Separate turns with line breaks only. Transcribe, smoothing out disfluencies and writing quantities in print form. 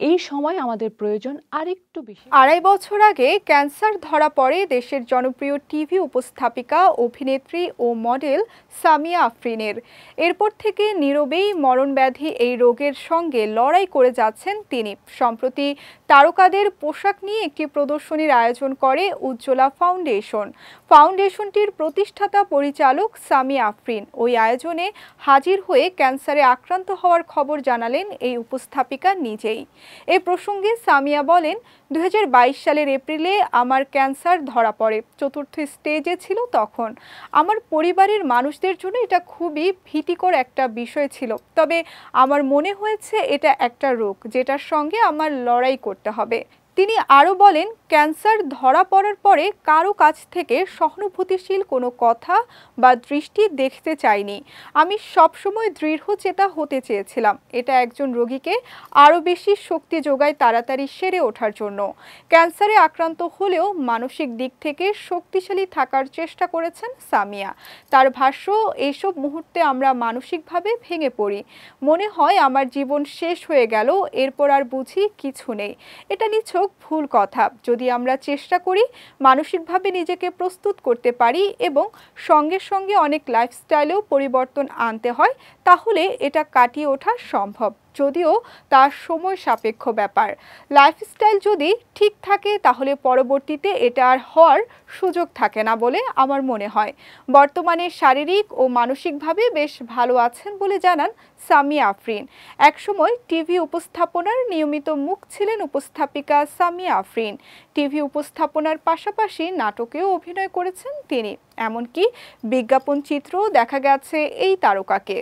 এই সময় আমাদের প্রয়োজন আরেকটু বেশি।
২.৫ বছর আগে ক্যান্সার ধরা পড়ে দেশের জনপ্রিয় টিভি উপস্থাপিকা, অভিনেত্রী ও মডেল সামিয়া আফরিনের। এরপর থেকে নীরবেই মরণব্যাধি এই রোগের সঙ্গে লড়াই করে যাচ্ছেন তিনি। সম্প্রতি তারকাদের পোশাক নিয়ে একটি প্রদর্শনীর আয়োজন করে উজ্জ্বলা ফাউন্ডেশন। ফাউন্ডেশনটির প্রতিষ্ঠাতা পরিচালক সামিয়া আফরিন ওই আয়োজনে হাজির হয়ে ক্যান্সারে আক্রান্ত হওয়ার খবর জানালেন এই উপস্থাপিকা নিজেই। এ প্রসঙ্গে সামিয়া বলেন, ২০২২ সালের এপ্রিলে আমার ক্যান্সার ধরা পড়ে, ৪র্থ স্টেজে ছিল তখন। আমার পরিবারের মানুষদের জন্য এটা খুবই ভীতিকর একটা বিষয় ছিল, তবে আমার মনে হয়েছে এটা একটা রোগ যেটার সঙ্গে আমার লড়াই করতে হবে। তিনি আরও বলেন, ক্যান্সার ধরা পড়ার পরে কারো কাছ থেকে সহানুভূতিশীল কোনো কথা বা দৃষ্টি দেখতে চাইনি। আমি সবসময় দৃঢ়চেতা হতে চেয়েছিলাম। এটা একজন রোগীকে আরও বেশি শক্তি যোগায় তাড়াতাড়ি সেরে ওঠার জন্য। ক্যান্সারে আক্রান্ত হলেও মানসিক দিক থেকে শক্তিশালী থাকার চেষ্টা করেছেন সামিয়া। তার ভাষ্য, এইসব মুহূর্তে আমরা মানসিকভাবে ভেঙে পড়ি। মনে হয় আমার জীবন শেষ হয়ে গেল, এরপর আর বুঝি কিছু নেই। এটা নিছক ভুল কথা। যদি আমরা চেষ্টা করি, মানসিকভাবে নিজেকে প্রস্তুত করতে পারি এবং সঙ্গে সঙ্গে অনেক লাইফস্টাইলেও পরিবর্তন আনতে হয়, তাহলে এটা কাটিয়ে ওঠা সম্ভব, যদিও তার সময় সাপেক্ষ ব্যাপার। লাইফস্টাইল যদি ঠিক থাকে তাহলে পরবর্তীতে এটা আর হওয়ার সুযোগ থাকে না বলে আমার মনে হয়। বর্তমানে শারীরিক ও মানসিকভাবে বেশ ভালো আছেন বলে জানান সামিয়া আফরিন। একসময় টিভি উপস্থাপনার নিয়মিত মুখ ছিলেন উপস্থাপিকা সামিয়া আফরিন। টিভি উপস্থাপনার পাশাপাশি নাটকেও অভিনয় করেছেন তিনি। এমনকি বিজ্ঞাপন চিত্রও দেখা গেছে এই তারকাকে।